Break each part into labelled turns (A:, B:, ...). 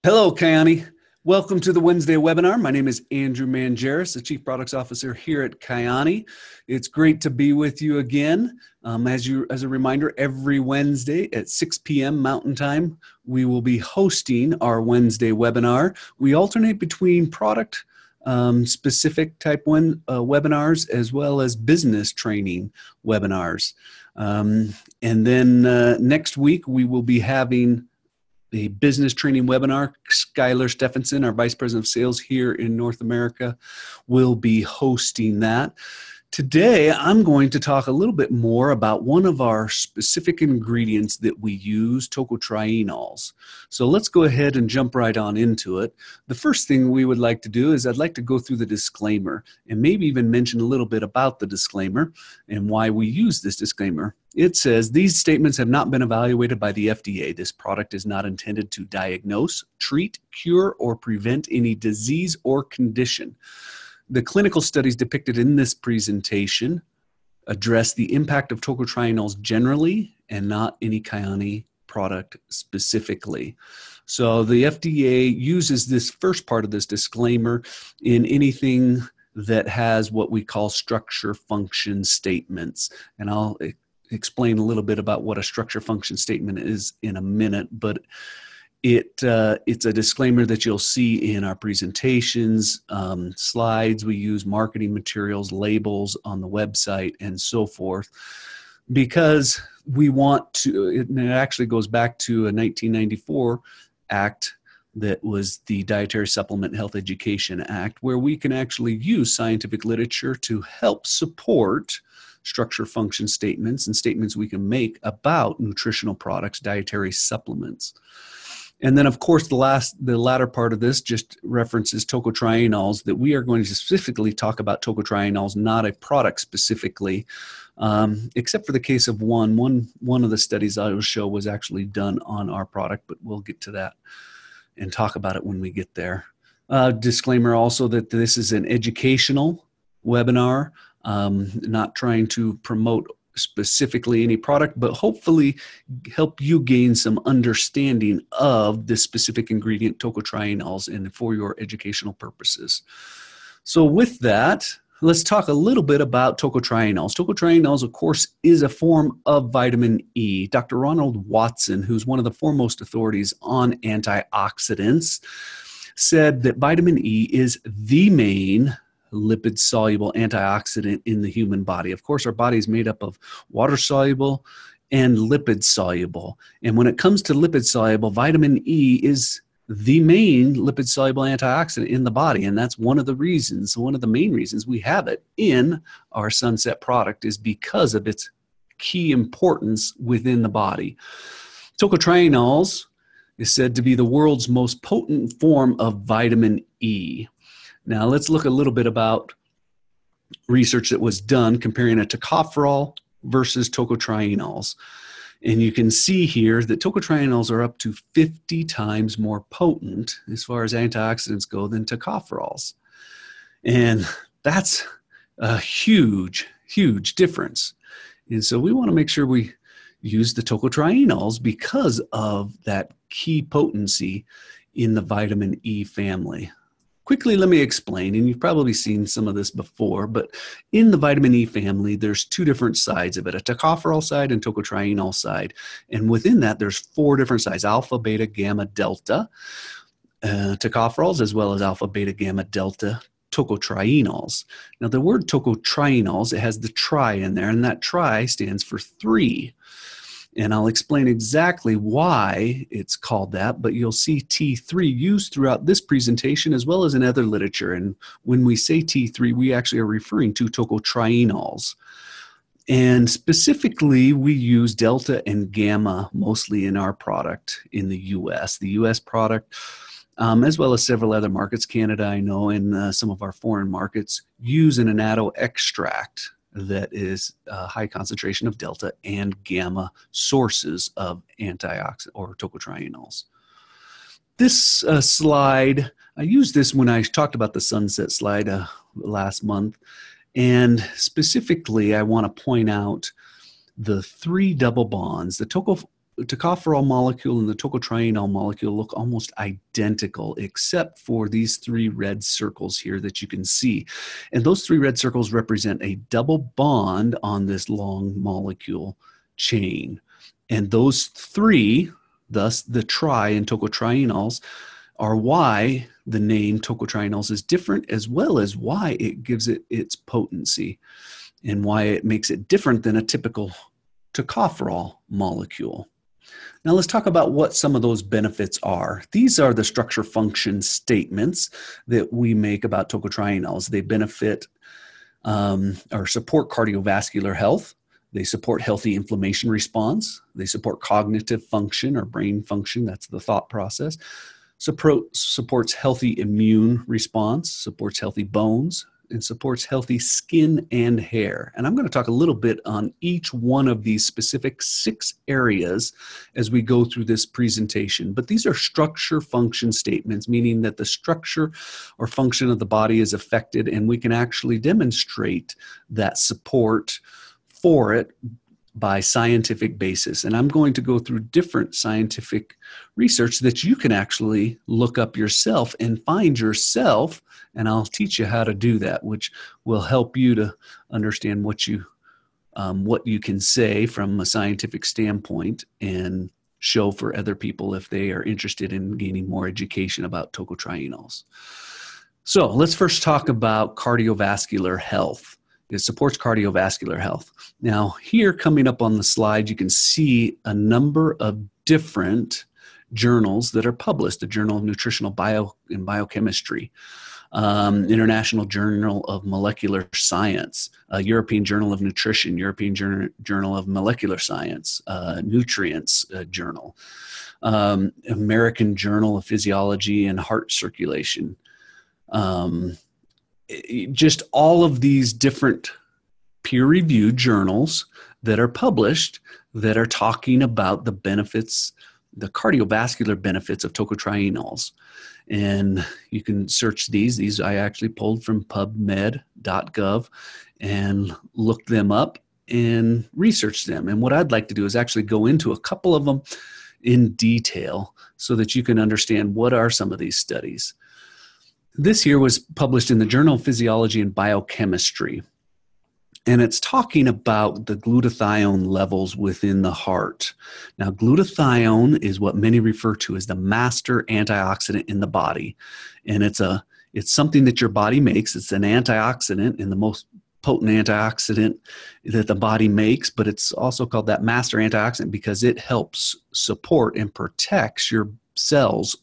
A: Hello, Kyäni. Welcome to the Wednesday webinar. My name is Andrew Mangeris, the Chief Products Officer here at Kyäni. It's great to be with you again. As a reminder, every Wednesday at 6 p.m. Mountain Time, we will be hosting our Wednesday webinar. We alternate between product specific type webinars as well as business training webinars. And then next week, we will be having the business training webinar. Skylar Stephenson, our Vice President of Sales here in North America, will be hosting that. Today, I'm going to talk a little bit more about one of our specific ingredients that we use, tocotrienols. So let's go ahead and jump right on into it. The first thing we would like to do is I'd like to go through the disclaimer and maybe even mention a little bit about the disclaimer and why we use this disclaimer. It says, these statements have not been evaluated by the FDA. This product is not intended to diagnose, treat, cure, or prevent any disease or condition. The clinical studies depicted in this presentation address the impact of tocotrienols generally and not any Kyäni product specifically. So the FDA uses this first part of this disclaimer in anything that has what we call structure function statements. And I'll explain a little bit about what a structure function statement is in a minute, but it's a disclaimer that you'll see in our presentations, slides. We use marketing materials, labels on the website, and so forth, because we want to, it actually goes back to a 1994 act that was the Dietary Supplement Health Education Act, where we can actually use scientific literature to help support structure function statements and statements we can make about nutritional products, dietary supplements. And then, of course, the latter part of this just references tocotrienols, that we are going to specifically talk about tocotrienols, not a product specifically, except for the case of one of the studies I will show was actually done on our product, but we'll get to that and talk about it when we get there. Disclaimer also that this is an educational webinar, not trying to promote specifically any product, but hopefully help you gain some understanding of this specific ingredient, tocotrienols, and for your educational purposes. So with that, let's talk a little bit about tocotrienols. Tocotrienols, of course, is a form of vitamin E. Dr. Ronald Watson, who's one of the foremost authorities on antioxidants, said that vitamin E is the main lipid-soluble antioxidant in the human body. Of course, our body is made up of water-soluble and lipid-soluble. And when it comes to lipid-soluble, vitamin E is the main lipid-soluble antioxidant in the body. And that's one of the main reasons we have it in our Sunset product, is because of its key importance within the body. Tocotrienols is said to be the world's most potent form of vitamin E. Now, let's look a little bit about research that was done comparing a tocopherol versus tocotrienols. And you can see here that tocotrienols are up to 50 times more potent as far as antioxidants go than tocopherols. And that's a huge, huge difference. And so we want to make sure we use the tocotrienols because of that key potency in the vitamin E family. Quickly, let me explain, and you've probably seen some of this before, but in the vitamin E family, there's two different sides of it, a tocopherol side and tocotrienol side. And within that, there's four different sides, alpha, beta, gamma, delta, tocopherols, as well as alpha, beta, gamma, delta, tocotrienols. Now, the word tocotrienols, it has the tri in there, and that tri stands for 3. And I'll explain exactly why it's called that, but you'll see T3 used throughout this presentation as well as in other literature. And when we say T3, we actually are referring to tocotrienols. And specifically, we use delta and gamma mostly in our product in the US. The US product, as well as several other markets, Canada, I know, and some of our foreign markets, use an Annatto extract that is a high concentration of delta and gamma sources of antioxidant or tocotrienols. This slide, I used this when I talked about the Sunset slide last month, and specifically I want to point out the 3 double bonds. The tocopherol molecule and the tocotrienol molecule look almost identical, except for these 3 red circles here that you can see. And those 3 red circles represent a double bond on this long molecule chain. And those 3, thus the tri in tocotrienols, are why the name tocotrienols is different, as well as why it gives it its potency and why it makes it different than a typical tocopherol molecule. Now let's talk about what some of those benefits are. These are the structure function statements that we make about tocotrienols. They benefit or support cardiovascular health. They support healthy inflammation response. They support cognitive function or brain function. That's the thought process. Supports healthy immune response, supports healthy bones, and supports healthy skin and hair. And I'm going to talk a little bit on each one of these specific 6 areas as we go through this presentation. But these are structure function statements, meaning that the structure or function of the body is affected, and we can actually demonstrate that support for it by scientific basis. And I'm going to go through different scientific research that you can actually look up yourself and find yourself, and I'll teach you how to do that, which will help you to understand what you can say from a scientific standpoint and show for other people if they are interested in gaining more education about tocotrienols. So let's first talk about cardiovascular health. It supports cardiovascular health. Now, here coming up on the slide, you can see a number of different journals that are published: the Journal of Nutritional and Biochemistry, International Journal of Molecular Science, European Journal of Nutrition, European Journal of Molecular Science, Nutrients Journal, American Journal of Physiology and Heart Circulation. Just all of these different peer-reviewed journals that are published that are talking about the benefits, the cardiovascular benefits of tocotrienols. And you can search these. These I actually pulled from pubmed.gov and looked them up and researched them. And what I'd like to do is actually go into a couple of them in detail so that you can understand what are some of these studies. This here was published in the Journal of Physiology and Biochemistry, and it's talking about the glutathione levels within the heart. Now, glutathione is what many refer to as the master antioxidant in the body, and it's something that your body makes. It's an antioxidant and the most potent antioxidant that the body makes, but it's also called that master antioxidant because it helps support and protects your cells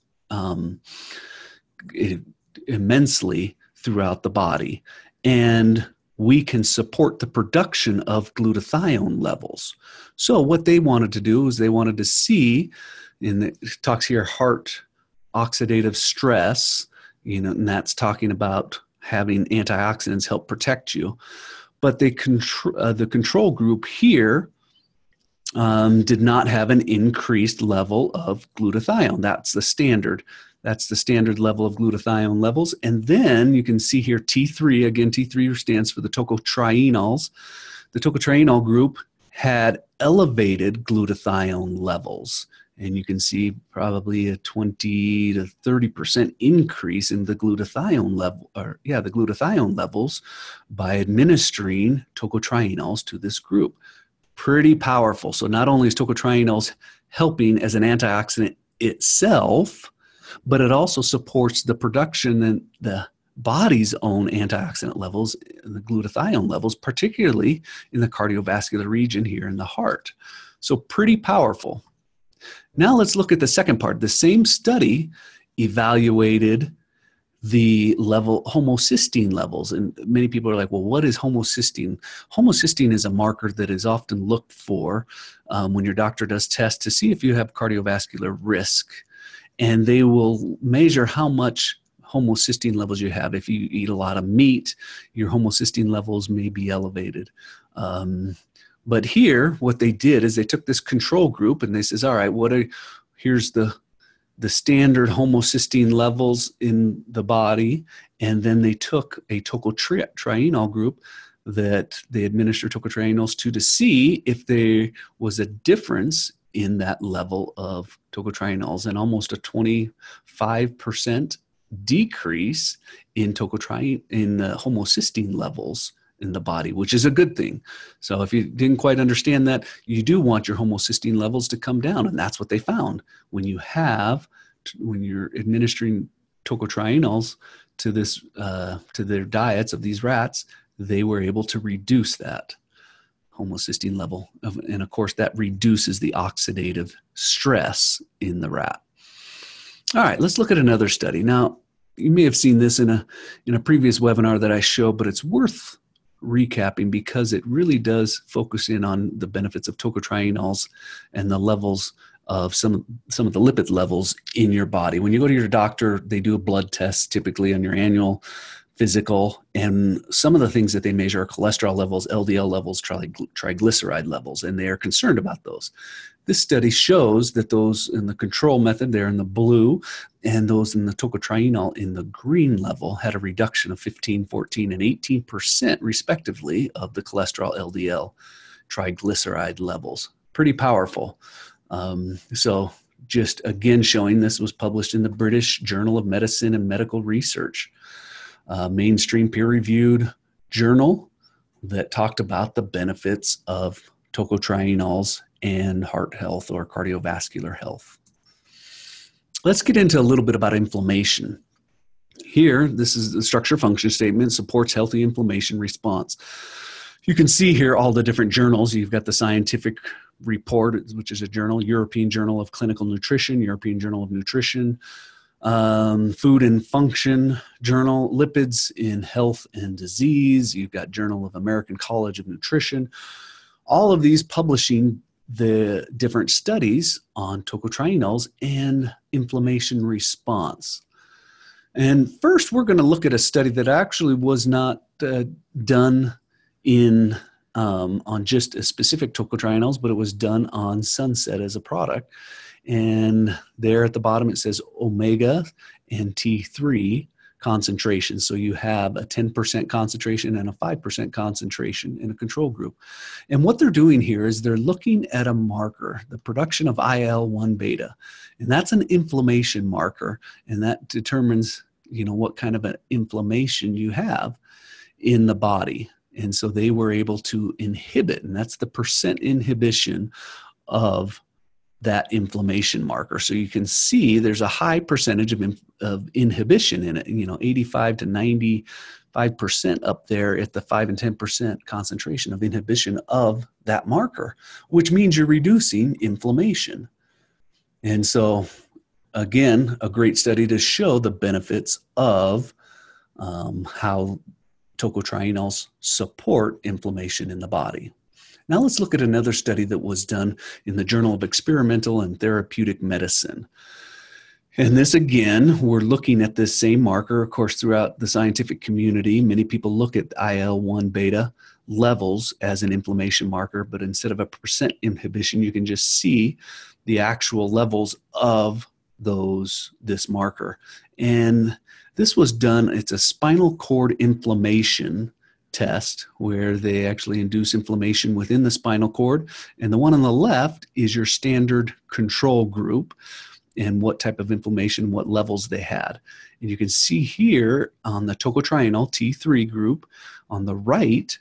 A: immensely throughout the body. And we can support the production of glutathione levels. So what they wanted to do is they wanted to see, it talks here, heart oxidative stress, and that's talking about having antioxidants help protect you. But the control group here did not have an increased level of glutathione. That's the standard. That's the standard level of glutathione levels. And then you can see here T3, again, T3 stands for the tocotrienols. The tocotrienol group had elevated glutathione levels. And you can see probably a 20 to 30% increase in the glutathione level, the glutathione levels by administering tocotrienols to this group. Pretty powerful. So not only is tocotrienols helping as an antioxidant itself, but it also supports the production and the body's own antioxidant levels, the glutathione levels, particularly in the cardiovascular region here in the heart. So pretty powerful. Now let's look at the second part. The same study evaluated the homocysteine levels. And many people are like, well, what is homocysteine? Homocysteine is a marker that is often looked for when your doctor does tests to see if you have cardiovascular risk. And they will measure how much homocysteine levels you have. If you eat a lot of meat, your homocysteine levels may be elevated. But here, what they did is they took this control group and they says, all right, here's the standard homocysteine levels in the body. And then they took a tocotrienol group that they administered tocotrienols to see if there was a difference in that level of tocotrienols, and almost a 25% decrease in the homocysteine levels in the body, which is a good thing. So if you didn't quite understand that, you do want your homocysteine levels to come down, and that's what they found. When you're administering tocotrienols to their diets of these rats, they were able to reduce that homocysteine level. And of course, that reduces the oxidative stress in the rat. All right, let's look at another study. Now, you may have seen this in a previous webinar that I showed, but it's worth recapping because it really does focus in on the benefits of tocotrienols and the levels of some of the lipid levels in your body. When you go to your doctor, they do a blood test typically on your annual physical, and some of the things that they measure are cholesterol levels, LDL levels, triglyceride levels, and they are concerned about those. This study shows that those in the control method, they're in the blue, and those in the tocotrienol in the green level had a reduction of 15, 14, and 18% respectively of the cholesterol, LDL, triglyceride levels. Pretty powerful. So just again showing, this was published in the British Journal of Medicine and Medical Research, mainstream peer-reviewed journal that talked about the benefits of tocotrienols and heart health or cardiovascular health. Let's get into a little bit about inflammation. Here, this is the structure function statement, supports healthy inflammation response. You can see here all the different journals. You've got the scientific report, which is a journal, European Journal of Clinical Nutrition, European Journal of Nutrition, Food and Function Journal, Lipids in Health and Disease. You've got Journal of American College of Nutrition. All of these publishing the different studies on tocotrienols and inflammation response. And first, we're going to look at a study that actually was not done on just a specific tocotrienols, but it was done on Sunset as a product. And there at the bottom it says omega and T3 concentration. So you have a 10% concentration and a 5% concentration in a control group. And what they're doing here is they're looking at a marker, the production of IL-1 beta. And that's an inflammation marker, and that determines, what kind of an inflammation you have in the body. And so they were able to inhibit, and that's the percent inhibition of that inflammation marker. So you can see there's a high percentage of inhibition in it, 85 to 95% up there at the 5 and 10% concentration of inhibition of that marker, which means you're reducing inflammation. And so, again, a great study to show the benefits of how tocotrienols support inflammation in the body. Now let's look at another study that was done in the Journal of Experimental and Therapeutic Medicine. And this, again, we're looking at this same marker. Of course, throughout the scientific community, many people look at IL-1 beta levels as an inflammation marker, but instead of a percent inhibition, you can just see the actual levels of this marker. And this was done, it's a spinal cord inflammation test where they actually induce inflammation within the spinal cord. And the one on the left is your standard control group and what type of inflammation, what levels they had. And you can see here on the tocotrienol T3 group on the right,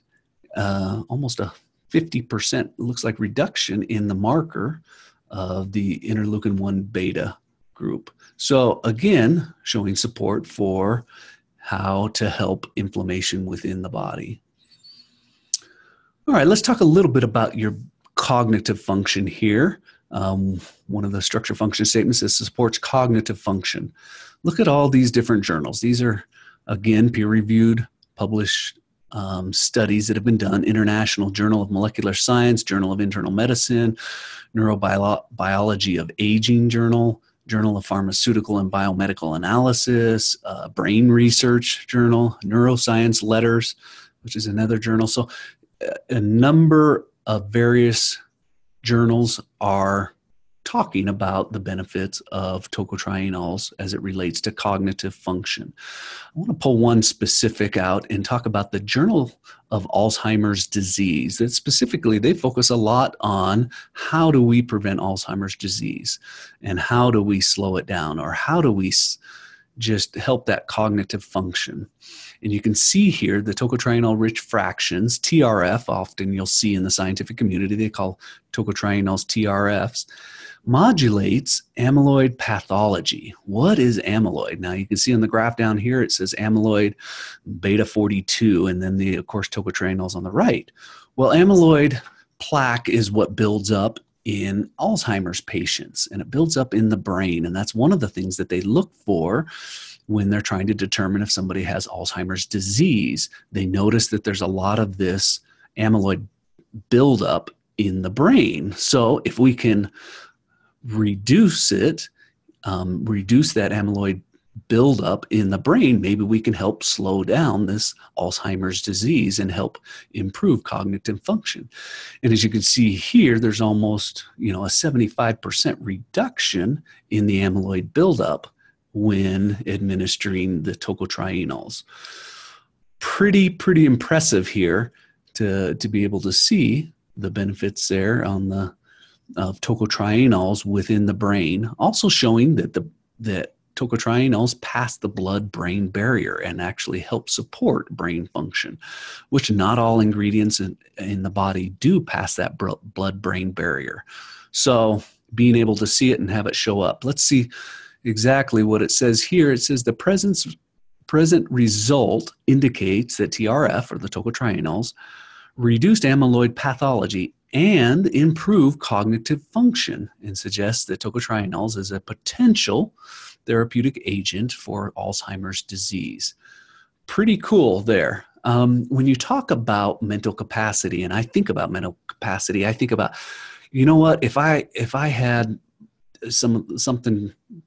A: almost a 50% looks like reduction in the marker of the interleukin-1 beta group. So again, showing support for how to help inflammation within the body. All right, let's talk a little bit about your cognitive function here. One of the structure function statements is supports cognitive function. Look at all these different journals. These are, again, peer-reviewed, published studies that have been done. International Journal of Molecular Science, Journal of Internal Medicine, Neurobiology of Aging Journal, Journal of Pharmaceutical and Biomedical Analysis, Brain Research Journal, Neuroscience Letters, which is another journal. So a number of various journals are talking about the benefits of tocotrienols as it relates to cognitive function. I want to pull one specific out and talk about the Journal of Alzheimer's Disease. That specifically, they focus a lot on how do we prevent Alzheimer's disease and how do we slow it down, or how do we just help that cognitive function. And you can see here the tocotrienol-rich fractions, TRF, often you'll see in the scientific community, they call tocotrienols TRFs, modulates amyloid pathology. What is amyloid? Now you can see on the graph down here, it says amyloid beta 42, and then of course, tocotrienols on the right. Well, amyloid plaque is what builds up in Alzheimer's patients, and it builds up in the brain. And that's one of the things that they look for when they're trying to determine if somebody has Alzheimer's disease. They notice that there's a lot of this amyloid buildup in the brain. So if we can reduce it, reduce that amyloid buildup in the brain, maybe we can help slow down this Alzheimer's disease and help improve cognitive function. And as you can see here, there's almost, a 75% reduction in the amyloid buildup when administering the tocotrienols. Pretty impressive here to be able to see the benefits there of tocotrienols within the brain, also showing that tocotrienols pass the blood-brain barrier and actually help support brain function, which not all ingredients in the body do pass that blood-brain barrier. So being able to see it and have it show up. Let's see exactly what it says here. It says the present result indicates that TRF, or the tocotrienols, reduced amyloid pathology and improve cognitive function, and suggests that tocotrienols is a potential therapeutic agent for Alzheimer's disease. Pretty cool there. When you talk about mental capacity, and I think about mental capacity, I think about, if I had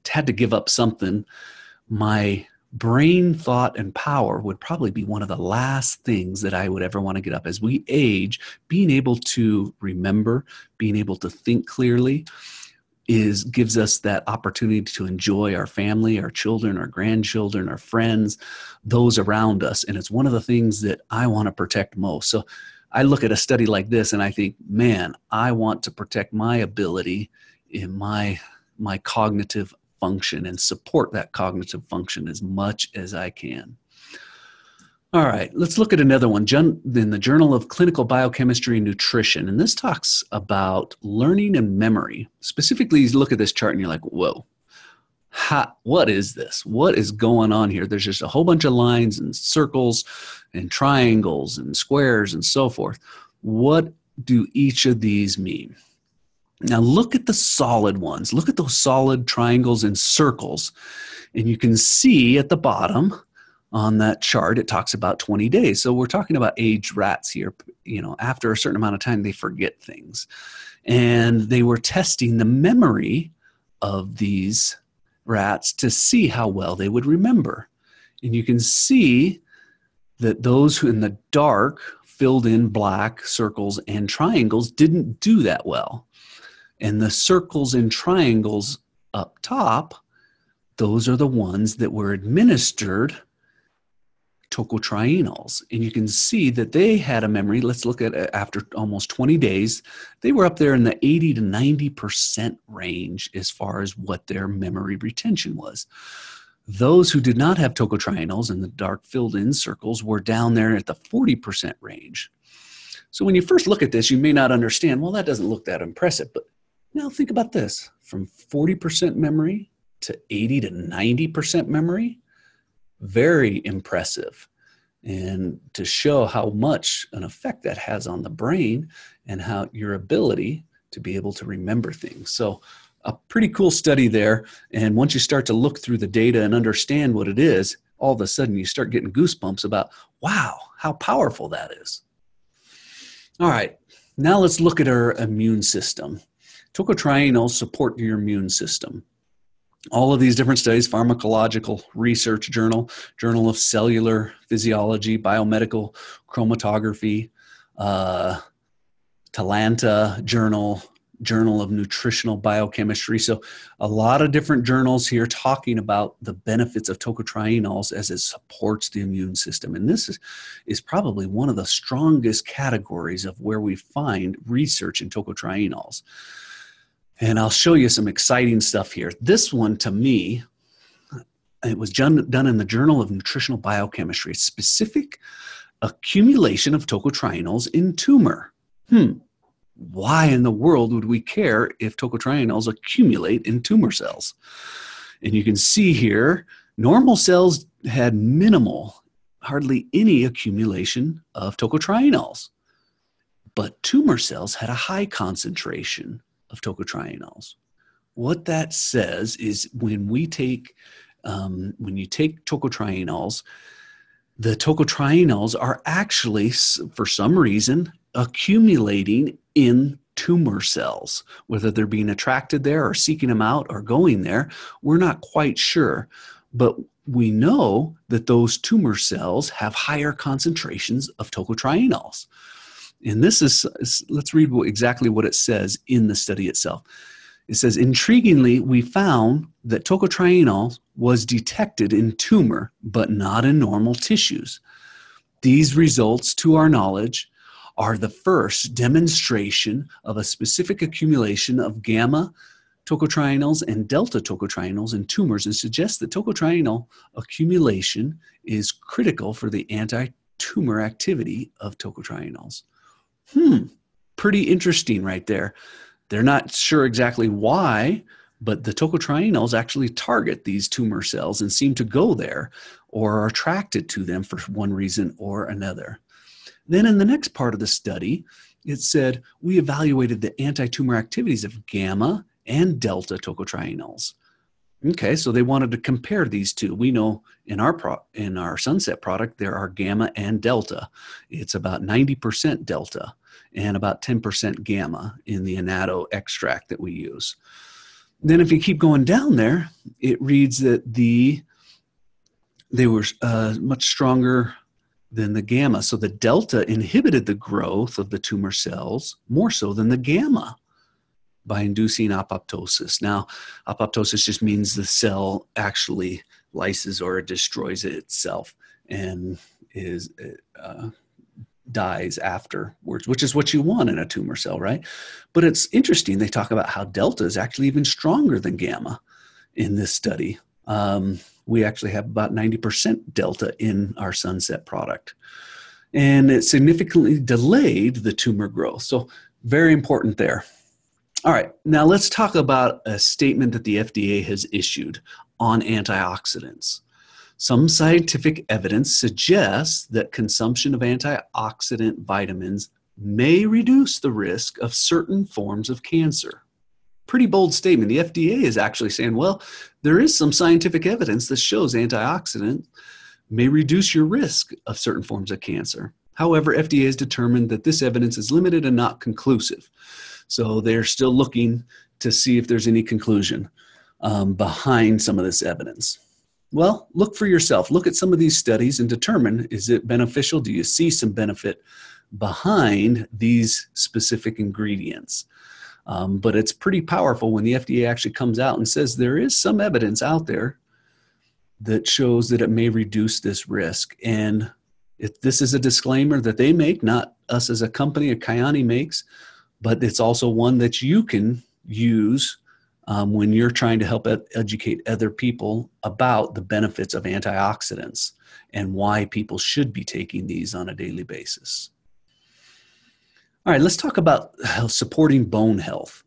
A: had to give up something, my brain, thought, and power would probably be one of the last things that I would ever want to get up. As we age, being able to remember, being able to think clearly gives us that opportunity to enjoy our family, our children, our grandchildren, our friends, those around us. And it's one of the things that I want to protect most. So I look at a study like this and I think, man, I want to protect my ability in my cognitive function and support that cognitive function as much as I can. All right, let's look at another one in the Journal of Clinical Biochemistry and Nutrition. And this talks about learning and memory. Specifically, you look at this chart and you're like, whoa, what is this? What is going on here? There's just a whole bunch of lines and circles and triangles and squares and so forth. What do each of these mean? Now look at the solid ones. Look at those solid triangles and circles. And you can see at the bottom on that chart, it talks about 20 days. So we're talking about aged rats here. After a certain amount of time, they forget things. And they were testing the memory of these rats to see how well they would remember. And you can see that those who in the dark filled in black circles and triangles didn't do that well. And the circles and triangles up top, those are the ones that were administered tocotrienols. And you can see that they had a memory. Let's look at after almost 20 days, they were up there in the 80 to 90% range as far as what their memory retention was. Those who did not have tocotrienols in the dark filled in circles were down there at the 40% range. So when you first look at this, you may not understand, well, that doesn't look that impressive. But now think about this, from 40% memory to 80 to 90% memory. Very impressive, and to show how much an effect that has on the brain and how your ability to be able to remember things. So a pretty cool study there. And once you start to look through the data and understand what it is, all of a sudden you start getting goosebumps about, wow, how powerful that is. All right, now let's look at our immune system. Tocotrienols support your immune system. All of these different studies, Pharmacological Research Journal, Journal of Cellular Physiology, Biomedical Chromatography, Talanta Journal, Journal of Nutritional Biochemistry. So a lot of different journals here talking about the benefits of tocotrienols as it supports the immune system. And this is probably one of the strongest categories of where we find research in tocotrienols. And I'll show you some exciting stuff here. This one, to me, it was done in the Journal of Nutritional Biochemistry. Specific accumulation of tocotrienols in tumor. Why in the world would we care if tocotrienols accumulate in tumor cells? And you can see here, normal cells had minimal, hardly any accumulation of tocotrienols. But tumor cells had a high concentration of tocotrienols. What that says is when you take tocotrienols, the tocotrienols are actually, for some reason, accumulating in tumor cells. Whether they're being attracted there or seeking them out or going there, we're not quite sure. But we know that those tumor cells have higher concentrations of tocotrienols. And this is, let's read exactly what it says in the study itself. It says, intriguingly, we found that tocotrienol was detected in tumor, but not in normal tissues. These results, to our knowledge, are the first demonstration of a specific accumulation of gamma tocotrienols and delta tocotrienols in tumors and suggest that tocotrienol accumulation is critical for the anti-tumor activity of tocotrienols. Pretty interesting right there. They're not sure exactly why, but the tocotrienols actually target these tumor cells and seem to go there or are attracted to them for one reason or another. Then in the next part of the study, it said, we evaluated the anti-tumor activities of gamma and delta tocotrienols. Okay, so they wanted to compare these two. We know in our Sunset product, there are gamma and delta. It's about 90% delta and about 10% gamma in the Annatto extract that we use. Then if you keep going down there, it reads that they were much stronger than the gamma. So the delta inhibited the growth of the tumor cells more so than the gamma by inducing apoptosis. Now, apoptosis just means the cell actually lyses or destroys it itself and dies afterwards, which is what you want in a tumor cell, right? But it's interesting. They talk about how delta is actually even stronger than gamma in this study. We actually have about 90% delta in our Sunset product. And it significantly delayed the tumor growth. So very important there. All right, now let's talk about a statement that the FDA has issued on antioxidants. Some scientific evidence suggests that consumption of antioxidant vitamins may reduce the risk of certain forms of cancer. Pretty bold statement. The FDA is actually saying, well, there is some scientific evidence that shows antioxidants may reduce your risk of certain forms of cancer. However, FDA has determined that this evidence is limited and not conclusive. So they're still looking to see if there's any conclusion behind some of this evidence. Well, look for yourself. Look at some of these studies and determine, is it beneficial? Do you see some benefit behind these specific ingredients? But it's pretty powerful when the FDA actually comes out and says there is some evidence out there that shows that it may reduce this risk. And if this is a disclaimer that they make, not us as a company, Kyäni makes, but it's also one that you can use when you're trying to help educate other people about the benefits of antioxidants and why people should be taking these on a daily basis. All right, let's talk about supporting bone health.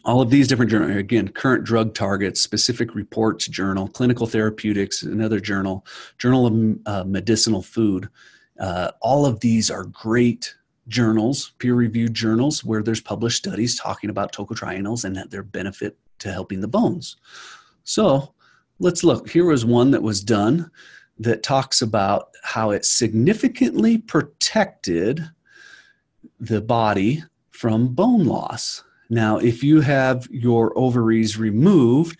A: All of these different journals, again, current drug targets, specific reports journal, clinical therapeutics, another journal, Journal of Medicinal Food. All of these are great journals, peer-reviewed journals, where there's published studies talking about tocotrienols and their benefit to helping the bones. So let's look. Here was one that was done that talks about how it significantly protected the body from bone loss. Now, if you have your ovaries removed,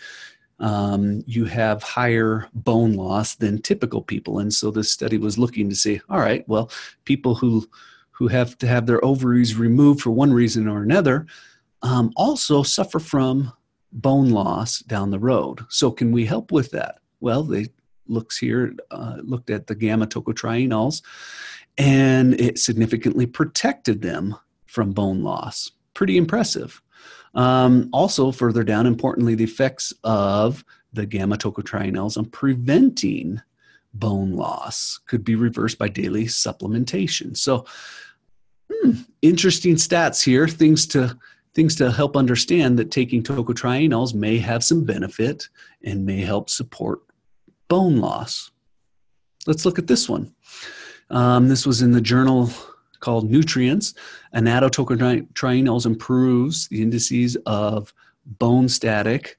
A: you have higher bone loss than typical people. And so this study was looking to say, all right, well, people who have to have their ovaries removed for one reason or another, also suffer from bone loss down the road. So can we help with that? Well, they looked at the gamma tocotrienols, and it significantly protected them from bone loss. Pretty impressive. Also, further down, importantly, the effects of the gamma tocotrienols on preventing bone loss could be reversed by daily supplementation. So, interesting stats here, things to help understand that taking tocotrienols may have some benefit and may help support bone loss. Let's look at this one. This was in the journal called Nutrients. Annatto tocotrienols improves the indices of bone static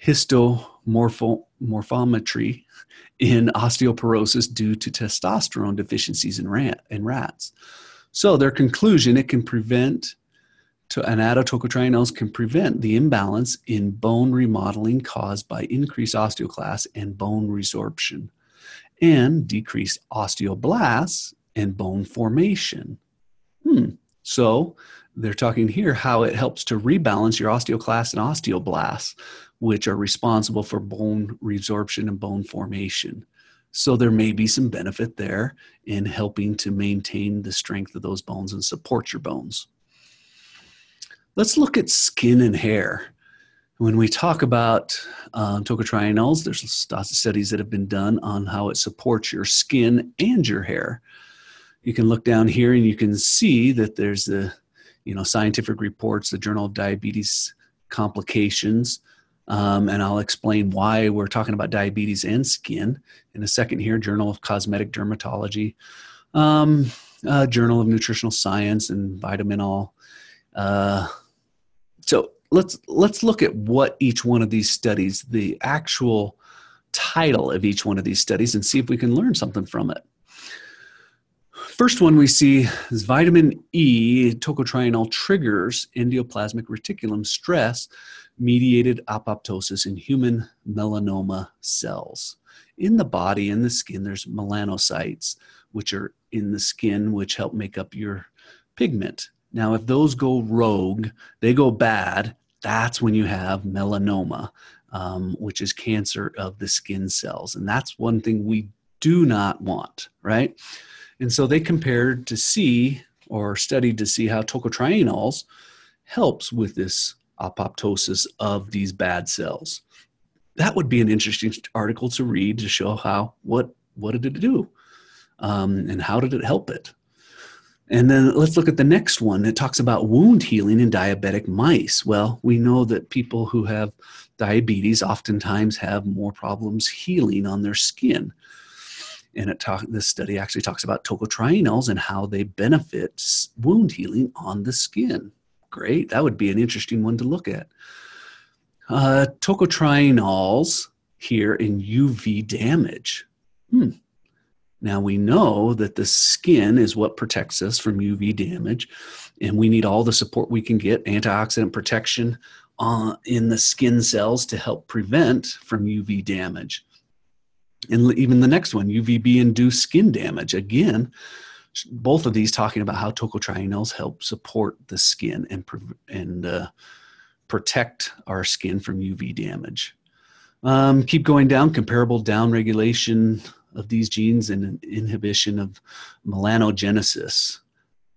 A: histomorphometry in osteoporosis due to testosterone deficiencies in rats. So their conclusion, Annatto tocotrienols can prevent the imbalance in bone remodeling caused by increased osteoclasts and bone resorption, and decreased osteoblasts and bone formation. So they're talking here how it helps to rebalance your osteoclasts and osteoblasts, which are responsible for bone resorption and bone formation. So there may be some benefit there in helping to maintain the strength of those bones and support your bones. Let's look at skin and hair. When we talk about tocotrienols, there's lots of studies that have been done on how it supports your skin and your hair. You can look down here and you can see that there's the scientific reports, the Journal of Diabetes Complications, and I'll explain why we're talking about diabetes and skin in a second here. Journal of Cosmetic Dermatology, Journal of Nutritional Science, and Vitaminol. So let's look at what each one of these studies, the actual title of each one of these studies, and see if we can learn something from it. First one we see is vitamin E, tocotrienol triggers endoplasmic reticulum stress mediated apoptosis in human melanoma cells. In the body, in the skin, there's melanocytes, which are in the skin, which help make up your pigment. Now, if those go rogue, they go bad, that's when you have melanoma, which is cancer of the skin cells. And that's one thing we do not want, right? And so they compared to see, or studied to see, how tocotrienols helps with this apoptosis of these bad cells. That would be an interesting article to read to show what did it do, and how did it help it. And then let's look at the next one. It talks about wound healing in diabetic mice. Well, we know that people who have diabetes oftentimes have more problems healing on their skin. And this study actually talks about tocotrienols and how they benefit wound healing on the skin. Great. That would be an interesting one to look at. Tocotrienols here in UV damage. Now we know that the skin is what protects us from UV damage, and we need all the support we can get, antioxidant protection in the skin cells to help prevent from UV damage. And even the next one, UVB-induced skin damage. Again, both of these talking about how tocotrienols help support the skin and protect our skin from UV damage. Keep going down, comparable downregulation of these genes and inhibition of melanogenesis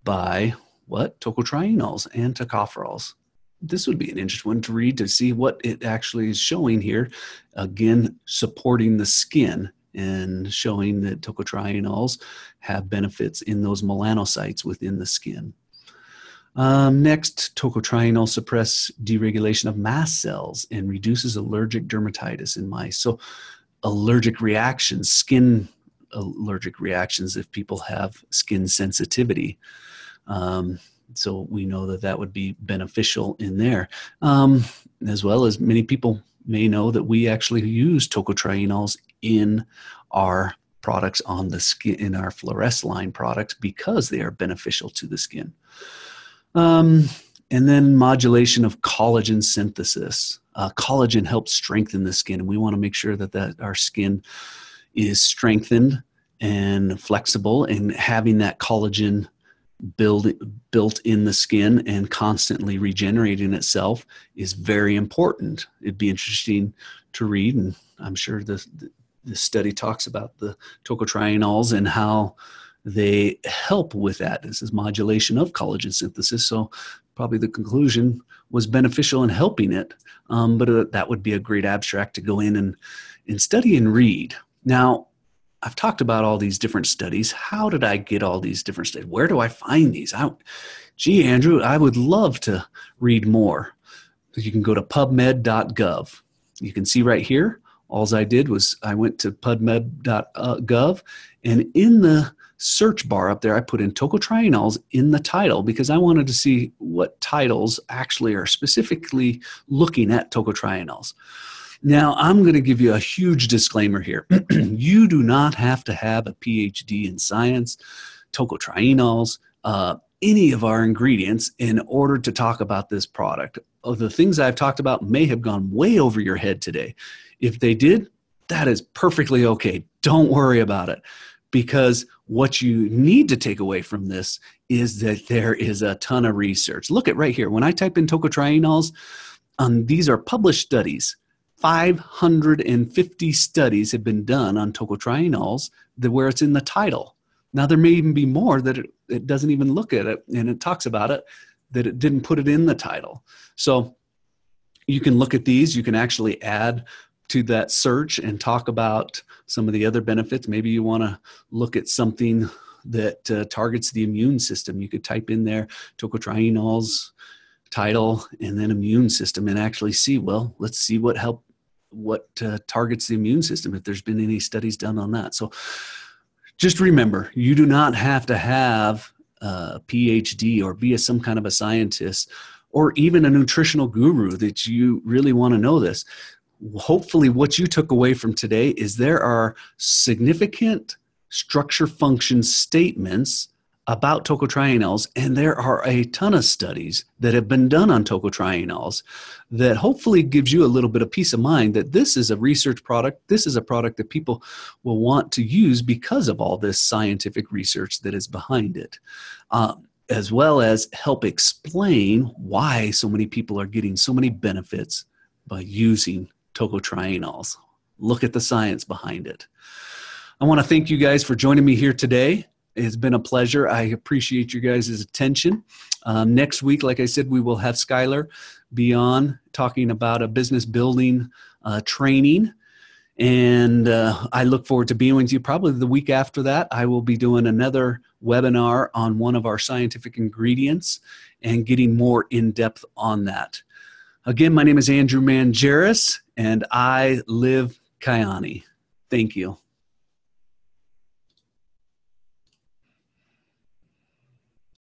A: by what? Tocotrienols and tocopherols. This would be an interesting one to read to see what it actually is showing here. Again, supporting the skin and showing that tocotrienols have benefits in those melanocytes within the skin. Next, tocotrienols suppress deregulation of mast cells and reduces allergic dermatitis in mice. So allergic reactions, skin allergic reactions if people have skin sensitivity. So we know that would be beneficial in there. As well as many people may know that we actually use tocotrienols in our products on the skin, in our Fluoresce line products, because they are beneficial to the skin. And then modulation of collagen synthesis. Collagen helps strengthen the skin, and we want to make sure that our skin is strengthened and flexible, and having that collagen built in the skin and constantly regenerating itself is very important. It'd be interesting to read, and I'm sure the study talks about the tocotrienols and how they help with that. This is modulation of collagen synthesis, so probably the conclusion was beneficial in helping it. But that would be a great abstract to go in and study and read. Now, I've talked about all these different studies. How did I get all these different studies? Where do I find these? Gee, Andrew, I would love to read more. You can go to pubmed.gov. You can see right here, all I did was I went to pubmed.gov, and in the search bar up there, I put in tocotrienols in the title because I wanted to see what titles actually are specifically looking at tocotrienols. Now, I'm going to give you a huge disclaimer here. You do not have to have a PhD in science, tocotrienols, any of our ingredients in order to talk about this product. The things I've talked about may have gone way over your head today. If they did, that is perfectly okay. Don't worry about it, because what you need to take away from this is that there is a ton of research. Look at right here. When I type in tocotrienols, these are published studies. 550 studies have been done on tocotrienols where it's in the title. Now, there may even be more that it doesn't even look at it, and it talks about it, that it didn't put it in the title. So you can look at these. You can actually add to that search and talk about some of the other benefits. Maybe you want to look at something that targets the immune system. You could type in there tocotrienols, title, and then immune system, and actually see, well, let's see what targets the immune system, if there's been any studies done on that. So just remember, you do not have to have a PhD or be some kind of a scientist or even a nutritional guru that you really want to know this. Hopefully what you took away from today is there are significant structure function statements about tocotrienols, and there are a ton of studies that have been done on tocotrienols that hopefully gives you a little bit of peace of mind that this is a research product. This is a product that people will want to use because of all this scientific research that is behind it, as well as help explain why so many people are getting so many benefits by using tocotrienols. Look at the science behind it. I want to thank you guys for joining me here today. It's been a pleasure. I appreciate you guys' attention. Next week, like I said, we will have Skylar be on talking about a business building training. And I look forward to being with you. Probably the week after that, I will be doing another webinar on one of our scientific ingredients and getting more in depth on that. Again, my name is Andrew Mangeris, and I live Kyäni. Thank you.